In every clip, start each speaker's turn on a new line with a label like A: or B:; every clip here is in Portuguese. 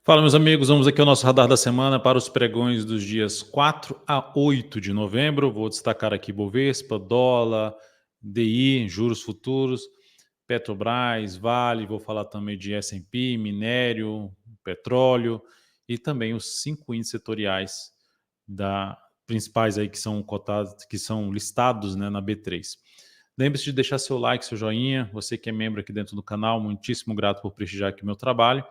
A: Fala, meus amigos, vamos aqui ao nosso radar da semana para os pregões dos dias 4 a 8 de novembro. Vou destacar aqui Bovespa, dólar, DI, juros futuros, Petrobras, Vale, vou falar também de S&P, minério, petróleo e também os 5 índices setoriais principais aí que são cotados, que são listados, né, na B3. Lembre-se de deixar seu like, seu joinha. Você que é membro aqui dentro do canal, muitíssimo grato por prestigiar aqui o meu trabalho.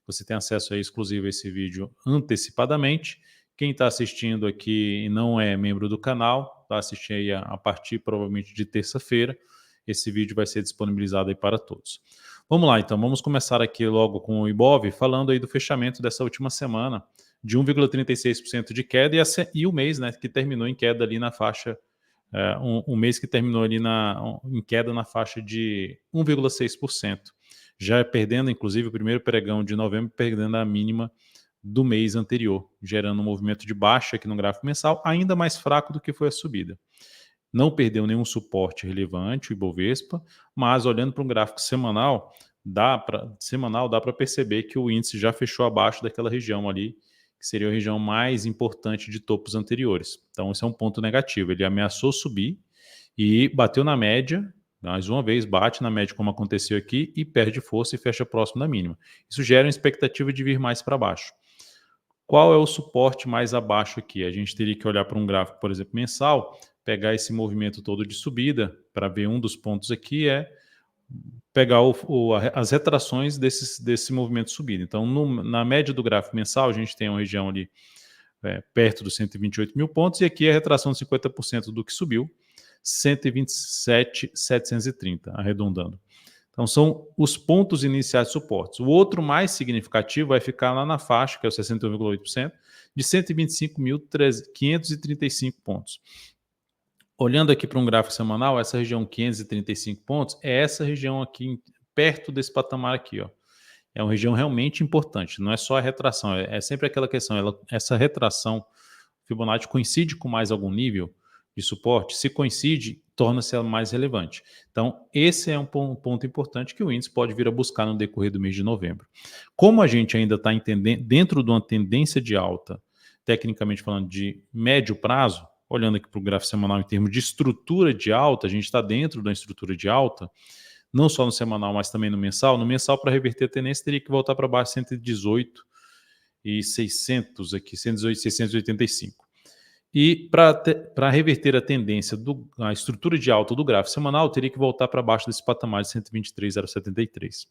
A: Você tem acesso aí exclusivo a esse vídeo antecipadamente. Quem está assistindo aqui e não é membro do canal, vai assistir aí a partir provavelmente de terça-feira. Esse vídeo vai ser disponibilizado aí para todos. Vamos lá, então, vamos começar aqui logo com o Ibov, falando aí do fechamento dessa última semana, de 1,36% de queda e o mês, né, que terminou em queda ali na faixa, um mês que terminou ali em queda na faixa de 1,6%. Já perdendo, inclusive, o primeiro pregão de novembro, perdendo a mínima do mês anterior, gerando um movimento de baixa aqui no gráfico mensal, ainda mais fraco do que foi a subida. Não perdeu nenhum suporte relevante, o Ibovespa, mas olhando para um gráfico semanal, dá para perceber que o índice já fechou abaixo daquela região ali, que seria a região mais importante de topos anteriores. Então, esse é um ponto negativo. Ele ameaçou subir e bateu na média, mais uma vez, bate na média como aconteceu aqui e perde força e fecha próximo da mínima. Isso gera uma expectativa de vir mais para baixo. Qual é o suporte mais abaixo aqui? A gente teria que olhar para um gráfico, por exemplo, mensal, pegar esse movimento todo de subida, para ver um dos pontos aqui pegar as retrações desse movimento de subida. Então, na média do gráfico mensal, a gente tem uma região ali perto dos 128 mil pontos, e aqui a retração de 50% do que subiu, 127.730, arredondando. Então, são os pontos iniciais de suportes. O outro mais significativo vai ficar lá na faixa, que é o 61,8%, de 125.535 pontos. Olhando aqui para um gráfico semanal, essa região 535 pontos é essa região aqui, perto desse patamar aqui, ó. É uma região realmente importante, não é só a retração, é sempre aquela questão, essa retração Fibonacci coincide com mais algum nível de suporte? Se coincide, torna-se ela mais relevante. Então, esse é um ponto importante que o índice pode vir a buscar no decorrer do mês de novembro. Como a gente ainda está entendendo dentro de uma tendência de alta, tecnicamente falando de médio prazo, olhando aqui para o gráfico semanal em termos de estrutura de alta, a gente está dentro da estrutura de alta, não só no semanal, mas também no mensal. No mensal, para reverter a tendência, teria que voltar para baixo 118 e 600 aqui, 118 e 685. E para reverter a tendência, a estrutura de alta do gráfico semanal, teria que voltar para baixo desse patamar de 123,073.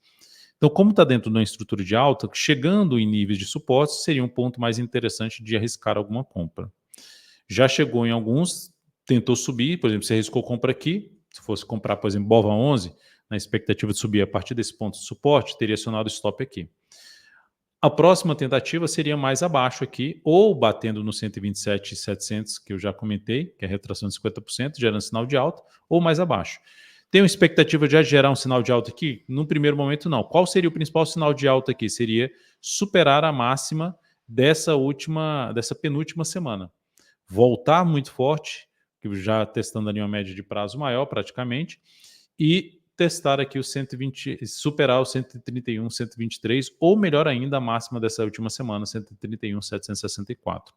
A: Então, como está dentro de uma estrutura de alta, chegando em níveis de suporte, seria um ponto mais interessante de arriscar alguma compra. Já chegou em alguns, tentou subir, por exemplo, você arriscou compra aqui, se fosse comprar, por exemplo, BOVA 11, na expectativa de subir a partir desse ponto de suporte, teria acionado o stop aqui. A próxima tentativa seria mais abaixo aqui, ou batendo no 127.700, que eu já comentei, que é a retração de 50%, gerando sinal de alta, ou mais abaixo. Tem uma expectativa de gerar um sinal de alta aqui? Num primeiro momento, não. Qual seria o principal sinal de alta aqui? Seria superar a máxima dessa penúltima semana. Voltar muito forte, já testando ali uma média de prazo maior praticamente, e testar aqui o 120, superar o 131, 123, ou melhor ainda, a máxima dessa última semana, 131,764.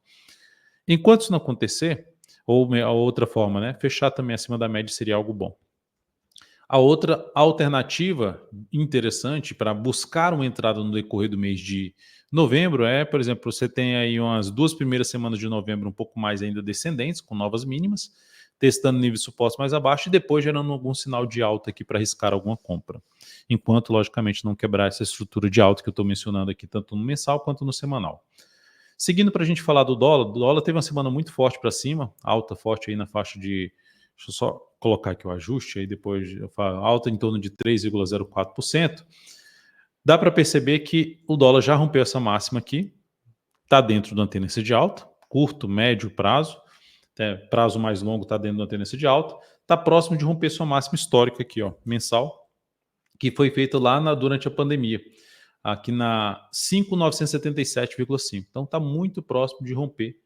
A: Enquanto isso não acontecer, ou a outra forma, né, fechar também acima da média seria algo bom. A outra alternativa interessante para buscar uma entrada no decorrer do mês de novembro é, por exemplo, você tem aí umas 2 primeiras semanas de novembro um pouco mais ainda descendentes, com novas mínimas, testando níveis de suporte mais abaixo e depois gerando algum sinal de alta aqui para arriscar alguma compra. Enquanto, logicamente, não quebrar essa estrutura de alta que eu estou mencionando aqui, tanto no mensal quanto no semanal. Seguindo para a gente falar do dólar teve uma semana muito forte para cima, alta forte aí na faixa de, deixa eu só colocar aqui o ajuste, aí depois eu falo, alta em torno de 3,04%. Dá para perceber que o dólar já rompeu essa máxima aqui, está dentro da tendência de alta, curto, médio prazo, prazo mais longo está dentro da tendência de alta, está próximo de romper sua máxima histórica aqui, ó, mensal, que foi feita lá durante a pandemia, aqui na 5.977,5. Então está muito próximo de romper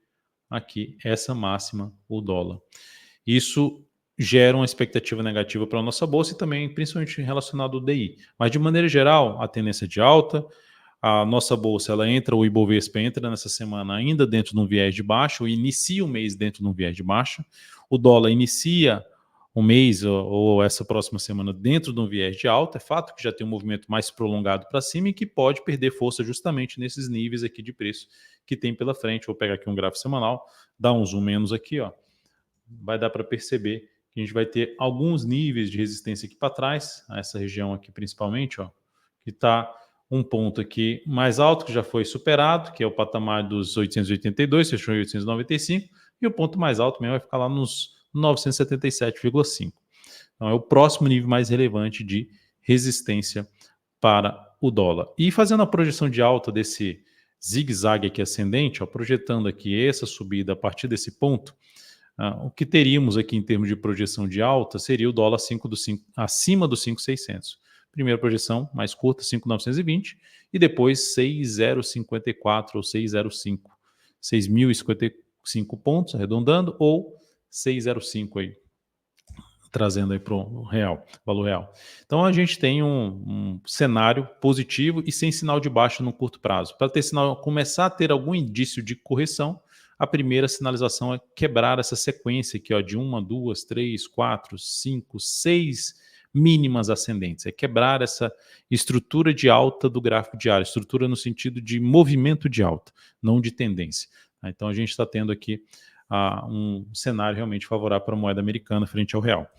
A: aqui essa máxima, o dólar. Isso gera uma expectativa negativa para a nossa bolsa e também principalmente relacionado ao DI. Mas de maneira geral, a tendência de alta, A nossa bolsa, ela entra, o Ibovespa entra nessa semana ainda dentro de um viés de baixa, ou inicia o mês dentro de um viés de baixa. O dólar inicia o mês ou essa próxima semana dentro de um viés de alta. É fato que já tem um movimento mais prolongado para cima e que pode perder força justamente nesses níveis aqui de preço que tem pela frente. Vou pegar aqui um gráfico semanal, dar um zoom menos aqui, ó. Vai dar para perceber que a gente vai ter alguns níveis de resistência aqui para trás, essa região aqui principalmente, ó, que está um ponto aqui mais alto, que já foi superado, que é o patamar dos 882, fechou em 895, e o ponto mais alto mesmo vai ficar lá nos 977,5. Então é o próximo nível mais relevante de resistência para o dólar. E fazendo a projeção de alta desse zigue-zague aqui ascendente, ó, projetando aqui essa subida a partir desse ponto, o que teríamos aqui em termos de projeção de alta seria o dólar 5 do 5, acima dos 5.600. Primeira projeção mais curta, 5.920, e depois 6.054 ou 6.05. 6.055 pontos, arredondando, ou 6.05 aí, trazendo aí para o real, valor real. Então a gente tem um cenário positivo e sem sinal de baixa no curto prazo. Para ter sinal, começar a ter algum indício de correção, a primeira sinalização é quebrar essa sequência aqui, ó, de 1, 2, 3, 4, 5, 6 mínimas ascendentes. É quebrar essa estrutura de alta do gráfico diário, estrutura no sentido de movimento de alta, não de tendência. Então a gente está tendo aqui um cenário realmente favorável para a moeda americana frente ao real.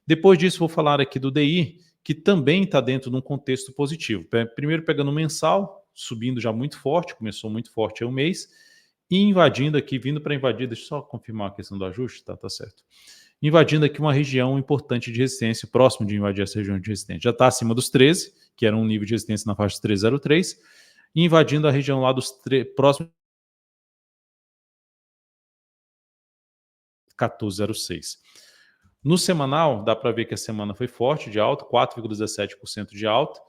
A: Depois disso, vou falar aqui do DI, que também está dentro de um contexto positivo. Primeiro pegando o mensal, subindo já muito forte, começou muito forte aí um mês, e invadindo aqui, vindo para invadir, deixa eu só confirmar a questão do ajuste, tá certo. Invadindo aqui uma região importante de resistência, próximo de invadir essa região de resistência. Já está acima dos 13, que era um nível de resistência na faixa de 1303, e invadindo a região lá dos próximos 1406. No semanal, dá para ver que a semana foi forte de alta, 4,17% de alta.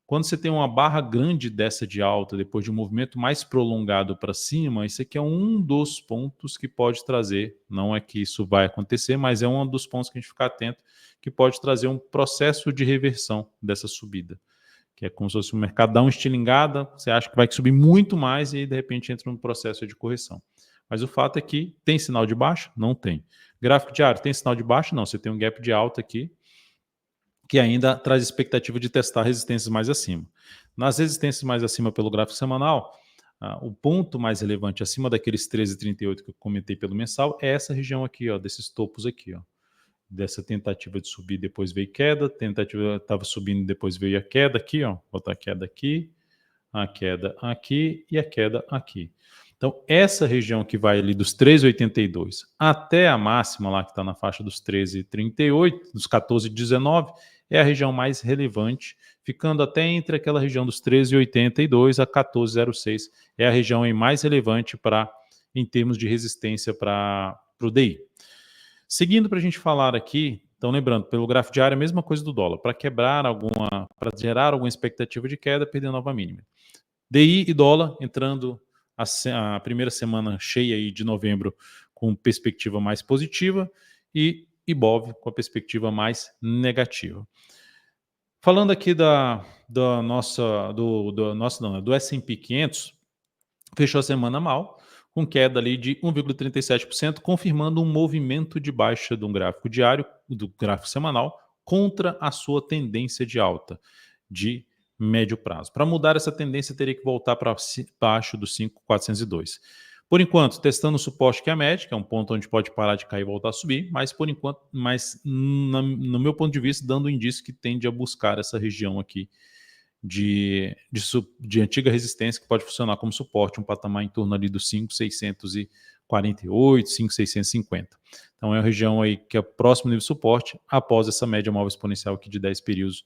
A: Quando você tem uma barra grande dessa de alta, depois de um movimento mais prolongado para cima, isso aqui é um dos pontos que pode trazer, não é que isso vai acontecer, mas é um dos pontos que a gente ficar atento, que pode trazer um processo de reversão dessa subida. Que é como se fosse o mercado dá uma estilingada, você acha que vai subir muito mais e aí, de repente entra num processo de correção. Mas o fato é que tem sinal de baixa? Não tem. Gráfico diário tem sinal de baixa? Não. Você tem um gap de alta aqui que ainda traz expectativa de testar resistências mais acima. Nas resistências mais acima pelo gráfico semanal, o ponto mais relevante acima daqueles 13,38 que eu comentei pelo mensal é essa região aqui, ó, desses topos aqui, ó, dessa tentativa de subir, depois veio queda, tentativa estava subindo, depois veio a queda aqui, ó, botar a queda aqui e a queda aqui. Então, essa região que vai ali dos 13,82 até a máxima lá que está na faixa dos 13,38, dos 14,19, é a região mais relevante, ficando até entre aquela região dos 13,82 a 14,06, é a região aí mais relevante em termos de resistência para o DI. Seguindo para a gente falar aqui, então lembrando, pelo gráfico diário é a mesma coisa do dólar, para gerar alguma expectativa de queda, perder nova mínima. DI e dólar entrando a primeira semana cheia aí de novembro com perspectiva mais positiva e IBOV com a perspectiva mais negativa. Falando aqui do S&P 500, fechou a semana mal, com queda ali de 1,37%, confirmando um movimento de baixa do gráfico diário, do gráfico semanal, contra a sua tendência de alta de médio prazo. Para mudar essa tendência, teria que voltar para baixo dos 5.402. Por enquanto, testando o suporte que é a média, que é um ponto onde pode parar de cair e voltar a subir, mas por enquanto, no meu ponto de vista, dando um indício que tende a buscar essa região aqui de antiga resistência que pode funcionar como suporte, um patamar em torno ali dos 5.648, 5.650. Então é uma região aí que é próximo nível de suporte após essa média móvel exponencial aqui de 10 períodos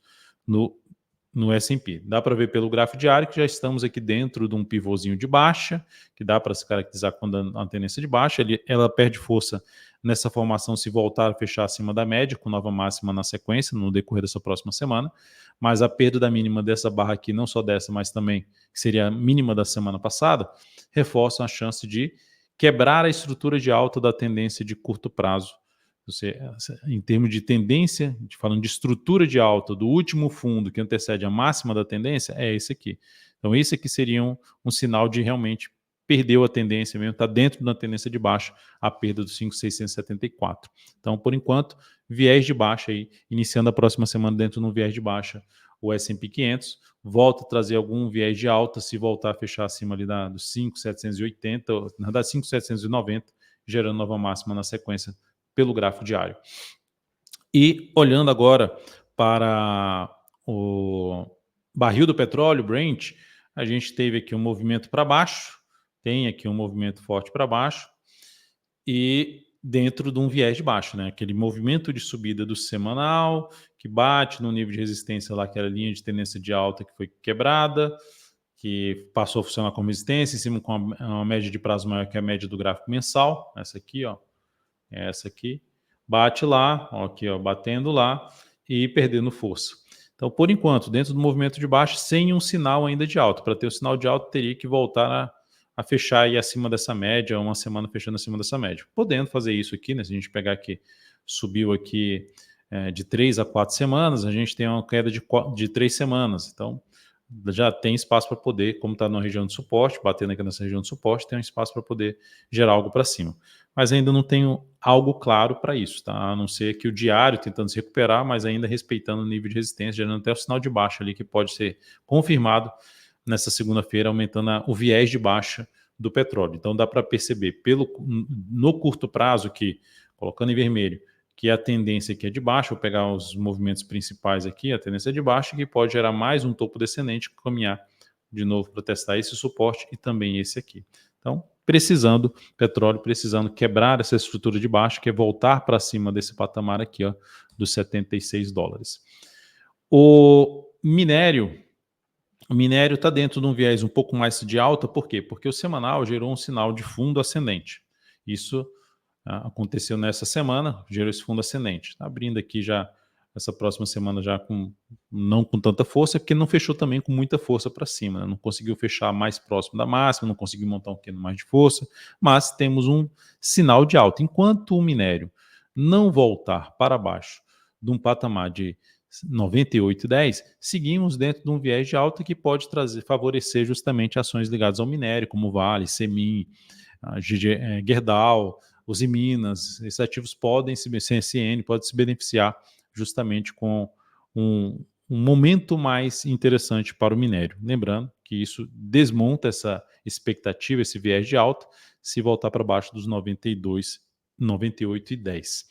A: no S&P. Dá para ver pelo gráfico diário que já estamos aqui dentro de um pivôzinho de baixa, que dá para se caracterizar quando a tendência de baixa. Ela perde força nessa formação se voltar a fechar acima da média, com nova máxima na sequência, no decorrer dessa próxima semana. Mas a perda da mínima dessa barra aqui, não só dessa, mas também que seria a mínima da semana passada, reforçam a chance de quebrar a estrutura de alta da tendência de curto prazo. Em termos de tendência, falando de estrutura de alta do último fundo que antecede a máxima da tendência, é esse aqui. Então esse aqui seria um sinal de realmente perdeu a tendência mesmo, está dentro da tendência de baixa, a perda dos 5.674. Então, por enquanto, viés de baixa aí, iniciando a próxima semana dentro de um viés de baixa, o S&P 500, volta a trazer algum viés de alta, se voltar a fechar acima ali dos 5.780, na verdade 5.790, gerando nova máxima na sequência pelo gráfico diário. E olhando agora para o barril do petróleo, Brent, a gente teve aqui um movimento para baixo, tem aqui um movimento forte para baixo, e dentro de um viés de baixo, né? Aquele movimento de subida do semanal, que bate no nível de resistência lá, que era a linha de tendência de alta que foi quebrada, que passou a funcionar como resistência, em cima com uma média de prazo maior que a média do gráfico mensal, essa aqui, ó, essa aqui, bate lá, ó, aqui, ó, batendo lá e perdendo força. Então, por enquanto, dentro do movimento de baixo, sem um sinal ainda de alta. Para ter o sinal de alta, teria que voltar a fechar aí acima dessa média, uma semana fechando acima dessa média. Podendo fazer isso aqui, né? Se a gente pegar aqui, subiu aqui de 3 a 4 semanas, a gente tem uma queda de 3 semanas. Então, já tem espaço para poder, como está na região de suporte, batendo aqui nessa região de suporte, tem um espaço para poder gerar algo para cima. Mas ainda não tenho algo claro para isso, tá? A não ser que o diário tentando se recuperar, mas ainda respeitando o nível de resistência, gerando até o sinal de baixa ali, que pode ser confirmado nessa segunda-feira, aumentando o viés de baixa do petróleo. Então dá para perceber no curto prazo que, colocando em vermelho, que a tendência aqui é de baixa, vou pegar os movimentos principais aqui, a tendência é de baixa, que pode gerar mais um topo descendente, caminhar de novo para testar esse suporte e também esse aqui. Então, petróleo precisando quebrar essa estrutura de baixo, que é voltar para cima desse patamar aqui, ó, dos $76. O minério está dentro de um viés um pouco mais de alta, por quê? Porque o semanal gerou um sinal de fundo ascendente. Isso aconteceu nessa semana, gerou esse fundo ascendente. Está abrindo aqui já essa próxima semana já não com tanta força, porque não fechou também com muita força para cima, né? Não conseguiu fechar mais próximo da máxima, não conseguiu montar um pouquinho mais de força, mas temos um sinal de alta. Enquanto o minério não voltar para baixo de um patamar de 98,10, seguimos dentro de um viés de alta que pode favorecer justamente ações ligadas ao minério, como Vale, Semin, Gerdau, Uzi Minas. Esses ativos podem CSN pode se beneficiar justamente com um momento mais interessante para o minério. Lembrando que isso desmonta essa expectativa, esse viés de alta, se voltar para baixo dos 92, 98,10.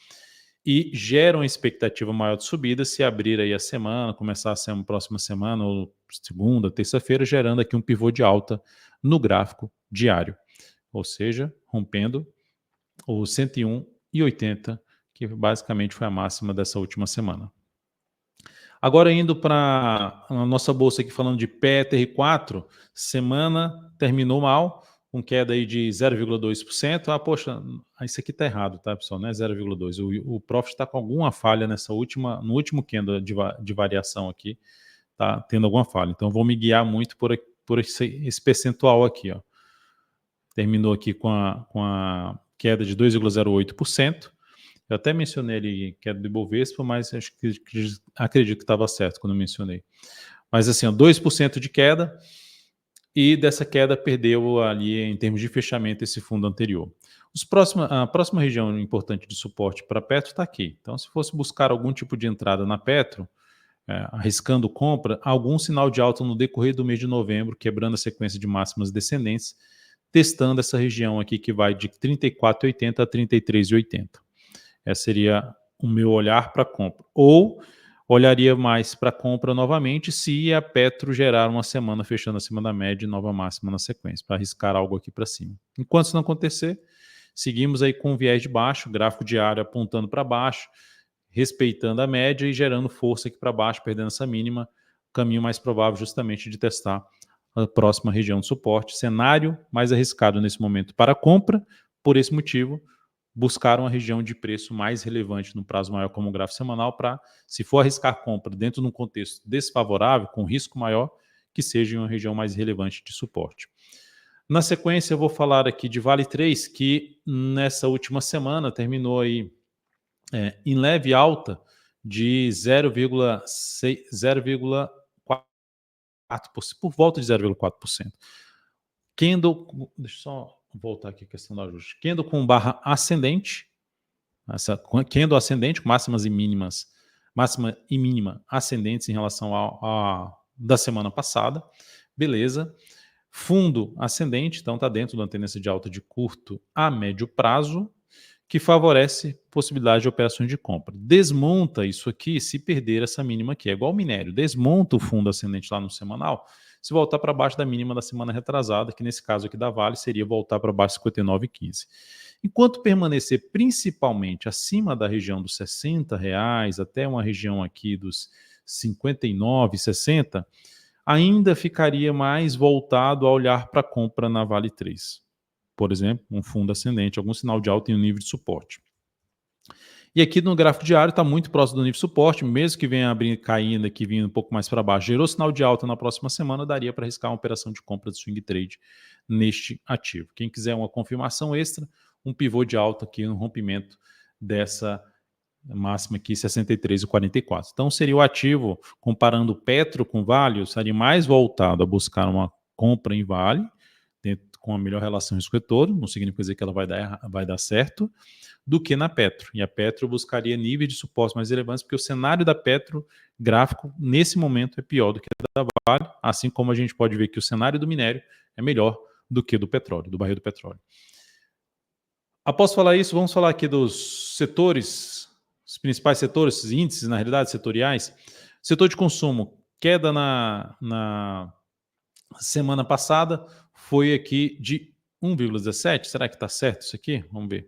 A: E gera uma expectativa maior de subida se abrir aí a semana, começar a ser uma próxima semana, ou segunda, terça-feira, gerando aqui um pivô de alta no gráfico diário. Ou seja, rompendo o 101,80, que basicamente foi a máxima dessa última semana. Agora indo para a nossa bolsa aqui falando de PETR4, semana terminou mal, com queda aí de 0,2%. Poxa, isso aqui está errado, tá, pessoal? Não é 0,2%. O Profit está com alguma falha no último candle de variação aqui, tá tendo alguma falha. Então vou me guiar muito por esse percentual aqui, ó. Terminou aqui com a queda de 2,08%. Eu até mencionei ali queda do Ibovespa, mas acredito que estava certo quando eu mencionei. Mas assim, 2% de queda, e dessa queda perdeu ali em termos de fechamento esse fundo anterior. A próxima região importante de suporte para a Petro está aqui. Então, se fosse buscar algum tipo de entrada na Petro, arriscando compra, algum sinal de alta no decorrer do mês de novembro, quebrando a sequência de máximas descendentes, testando essa região aqui que vai de 34,80 a 33,80. Esse seria o meu olhar para compra. Ou olharia mais para compra novamente se a Petro gerar uma semana fechando acima da média e nova máxima na sequência, para arriscar algo aqui para cima. Enquanto isso não acontecer, seguimos aí com viés de baixo, gráfico diário apontando para baixo, respeitando a média e gerando força aqui para baixo, perdendo essa mínima, caminho mais provável justamente de testar a próxima região de suporte. Cenário mais arriscado nesse momento para compra, por esse motivo, buscar uma região de preço mais relevante no prazo maior, como o gráfico semanal, para, se for arriscar compra dentro de um contexto desfavorável, com risco maior, que seja em uma região mais relevante de suporte. Na sequência, eu vou falar aqui de Vale 3, que nessa última semana terminou aí em leve alta de 0,4%. por volta de 0,4%. Candle, deixa eu só voltar aqui a questão do ajuste. Candle com barra ascendente, candle ascendente com máximas e mínimas, máxima e mínima ascendentes em relação a da semana passada, beleza. Fundo ascendente, então está dentro da tendência de alta de curto a médio prazo, que favorece possibilidade de operações de compra. Desmonta isso aqui se perder essa mínima aqui. É igual ao minério. Desmonta o fundo ascendente lá no semanal, se voltar para baixo da mínima da semana retrasada, que nesse caso aqui da Vale seria voltar para baixo de 59,15. Enquanto permanecer principalmente acima da região dos R$60, até uma região aqui dos 59,60, ainda ficaria mais voltado a olhar para a compra na Vale 3. Por exemplo, um fundo ascendente, algum sinal de alta em um nível de suporte. E aqui no gráfico diário está muito próximo do nível de suporte, mesmo que venha abrir caindo aqui, vindo um pouco mais para baixo, gerou sinal de alta na próxima semana, daria para arriscar uma operação de compra de swing trade neste ativo. Quem quiser uma confirmação extra, um pivô de alta aqui no rompimento dessa máxima aqui, 63,44. Então seria o ativo, comparando Petro com Vale, estaria mais voltado a buscar uma compra em Vale, com a melhor relação risco-retorno, não significa dizer que ela vai dar certo, do que na Petro. E a Petro buscaria níveis de suporte mais relevantes, porque o cenário da Petro gráfico, nesse momento, é pior do que da Vale, assim como a gente pode ver que o cenário do minério é melhor do que do petróleo, do barril do petróleo. Após falar isso, vamos falar aqui dos setores, os principais setores, os índices, na realidade, setoriais. Setor de consumo, queda na semana passada, foi aqui de 1,17. Será que está certo isso aqui? Vamos ver.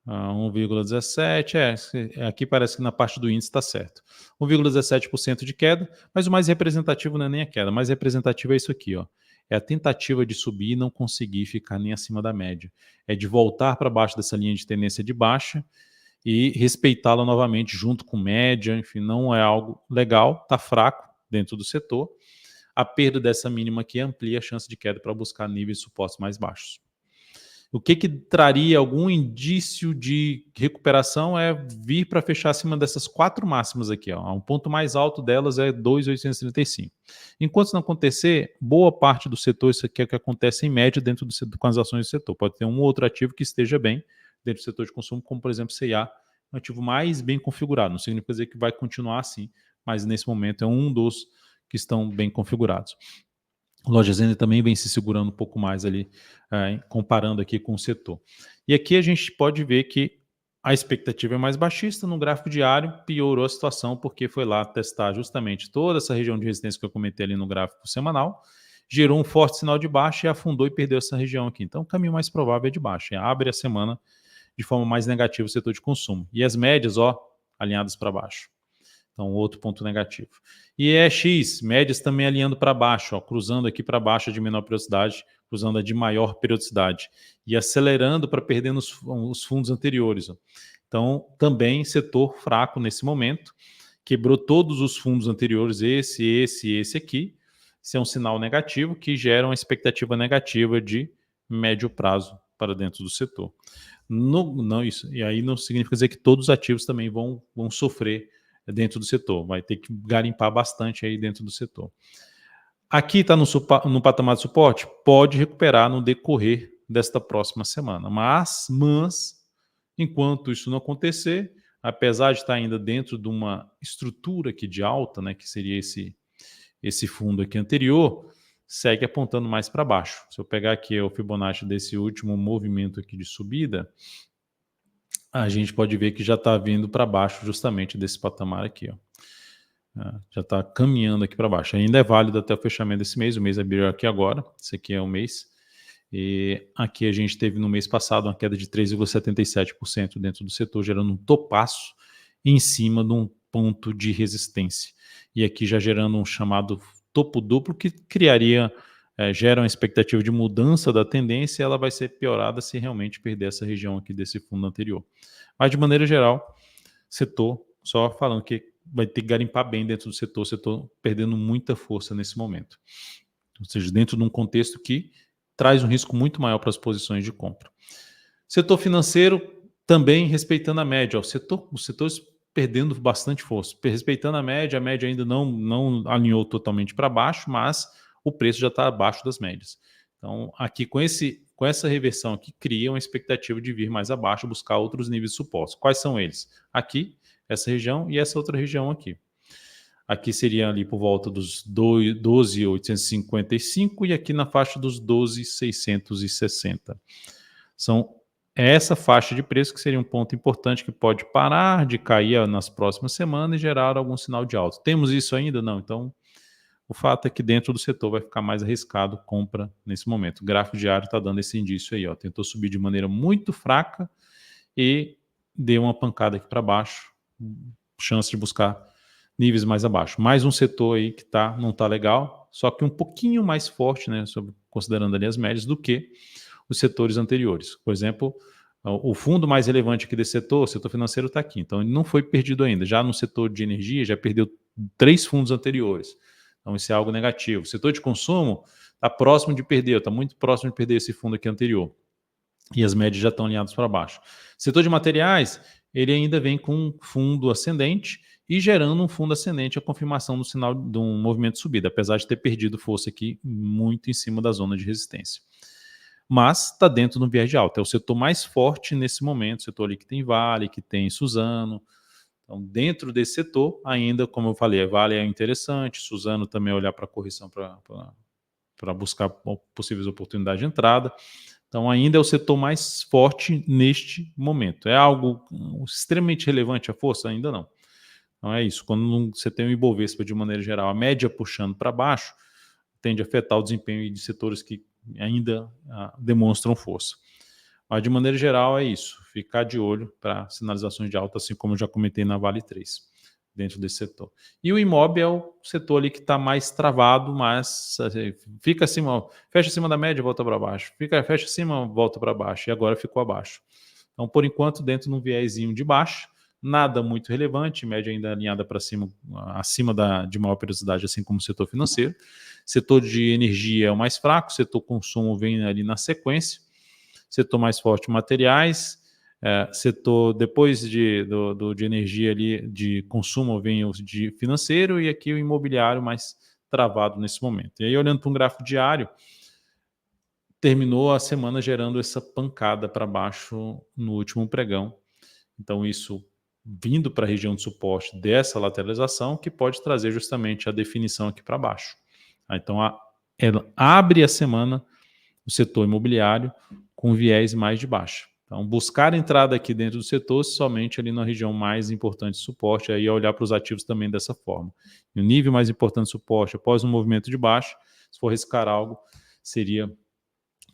A: 1,17, aqui parece que na parte do índice está certo. 1,17% de queda, mas o mais representativo não é nem a queda, o mais representativo é isso aqui, ó. É a tentativa de subir e não conseguir ficar nem acima da média. É de voltar para baixo dessa linha de tendência de baixa e respeitá-la novamente junto com média, enfim, não é algo legal, está fraco dentro do setor. A perda dessa mínima aqui amplia a chance de queda para buscar níveis de suporte mais baixos. O que traria algum indício de recuperação é vir para fechar acima dessas 4 máximas aqui. Ó. Um ponto mais alto delas é 2.835. Enquanto isso não acontecer, boa parte do setor, isso aqui é o que acontece em média dentro do setor, com as ações do setor. Pode ter um ou outro ativo que esteja bem dentro do setor de consumo, como por exemplo C&A, um ativo mais bem configurado. Não significa dizer que vai continuar assim, mas nesse momento é um dos que estão bem configurados. Lojas Renner também vem se segurando um pouco mais ali, comparando aqui com o setor. E aqui a gente pode ver que a expectativa é mais baixista, no gráfico diário piorou a situação porque foi lá testar justamente toda essa região de resistência que eu comentei ali no gráfico semanal, gerou um forte sinal de baixa e afundou e perdeu essa região aqui. Então o caminho mais provável é de baixa, abre a semana de forma mais negativa o setor de consumo. E as médias, ó, alinhadas para baixo. Então, outro ponto negativo. E EX, médias também alinhando para baixo, ó, cruzando aqui para baixo a de menor periodicidade, cruzando a de maior periodicidade. E acelerando para perder os fundos anteriores. Ó. Então, também setor fraco nesse momento. Quebrou todos os fundos anteriores, esse aqui. Isso é um sinal negativo que gera uma expectativa negativa de médio prazo para dentro do setor. Não isso. E aí não significa dizer que todos os ativos também vão sofrer dentro do setor, vai ter que garimpar bastante aí dentro do setor. Aqui está no patamar de suporte, pode recuperar no decorrer desta próxima semana, mas enquanto isso não acontecer, apesar de estar ainda dentro de uma estrutura aqui de alta, né, que seria esse fundo aqui anterior, segue apontando mais para baixo. Se eu pegar aqui o Fibonacci desse último movimento aqui de subida, a gente pode ver que já está vindo para baixo justamente desse patamar aqui. Ó. Já está caminhando aqui para baixo. Ainda é válido até o fechamento desse mês. O mês abriu aqui agora. Esse aqui é o mês. E aqui a gente teve no mês passado uma queda de 3,77% dentro do setor, gerando um topaço em cima de um ponto de resistência. E aqui já gerando um chamado topo duplo que gera uma expectativa de mudança da tendência, ela vai ser piorada se realmente perder essa região aqui desse fundo anterior. Mas de maneira geral, setor, só falando que vai ter que garimpar bem dentro do setor perdendo muita força nesse momento. Ou seja, dentro de um contexto que traz um risco muito maior para as posições de compra. Setor financeiro também respeitando a média. Os setores perdendo bastante força, respeitando a média ainda não alinhou totalmente para baixo, mas o preço já está abaixo das médias. Então, aqui com essa reversão aqui, cria uma expectativa de vir mais abaixo, buscar outros níveis de suporte. Quais são eles? Aqui, essa região e essa outra região aqui. Aqui seria ali por volta dos 12.855 e aqui na faixa dos 12.660. É essa faixa de preço que seria um ponto importante que pode parar de cair nas próximas semanas e gerar algum sinal de alta. Temos isso ainda? Não. Então, o fato é que dentro do setor vai ficar mais arriscado compra nesse momento. O gráfico diário está dando esse indício aí. Ó. Tentou subir de maneira muito fraca e deu uma pancada aqui para baixo. Chance de buscar níveis mais abaixo. Mais um setor aí que não está legal, só que um pouquinho mais forte, né, considerando ali as médias, do que os setores anteriores. Por exemplo, o fundo mais relevante aqui desse setor, o setor financeiro está aqui, então ele não foi perdido ainda. Já no setor de energia, já perdeu 3 fundos anteriores. Então isso é algo negativo. O setor de consumo está próximo de perder, está muito próximo de perder esse fundo aqui anterior. E as médias já estão alinhadas para baixo. Setor de materiais, ele ainda vem com um fundo ascendente e gerando um fundo ascendente a confirmação do sinal de um movimento de subida, apesar de ter perdido força aqui muito em cima da zona de resistência. Mas está dentro do viés de alta. É o setor mais forte nesse momento, o setor ali que tem Vale, que tem Suzano. Então, dentro desse setor, ainda, como eu falei, Vale é interessante, Suzano também olhar para a correção para buscar possíveis oportunidades de entrada. Então, ainda é o setor mais forte neste momento. É algo extremamente relevante a força? Ainda não. Então, é isso. Quando você tem o Ibovespa, de maneira geral, a média puxando para baixo, tende a afetar o desempenho de setores que ainda demonstram força. Mas, de maneira geral, é isso. Ficar de olho para sinalizações de alta, assim como eu já comentei na Vale 3, dentro desse setor. E o imóvel é o setor ali que está mais travado, mas assim, fica acima, fecha acima da média, volta para baixo. Fecha acima, volta para baixo. E agora ficou abaixo. Então, por enquanto, dentro de um viésinho de baixo, nada muito relevante, média ainda alinhada para cima, acima de maior periodicidade, assim como o setor financeiro. Setor de energia é o mais fraco, setor consumo vem ali na sequência. Setor mais forte, materiais. Setor, depois de energia ali, de consumo, vem o de financeiro e aqui o imobiliário mais travado nesse momento. E aí, olhando para um gráfico diário, terminou a semana gerando essa pancada para baixo no último pregão. Então, isso vindo para a região de suporte dessa lateralização, que pode trazer justamente a definição aqui para baixo. Então, ela abre a semana o setor imobiliário com viés mais de baixa. Então, buscar entrada aqui dentro do setor somente ali na região mais importante de suporte, aí olhar para os ativos também dessa forma. E o nível mais importante de suporte, após um movimento de baixa, se for riscar algo, seria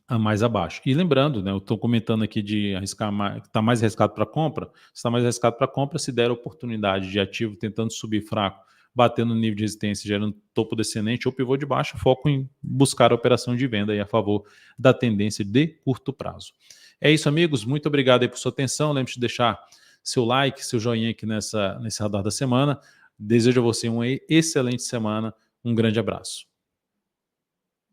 A: a mais abaixo. E lembrando, né, eu estou comentando aqui de arriscar mais, está mais arriscado para compra, se está mais arriscado para compra, se der a oportunidade de ativo tentando subir fraco, batendo no nível de resistência, gerando topo descendente ou pivô de baixo, foco em buscar a operação de venda aí a favor da tendência de curto prazo. É isso, amigos. Muito obrigado aí por sua atenção. Lembre-se de deixar seu like, seu joinha aqui nesse radar da semana. Desejo a você uma excelente semana. Um grande abraço.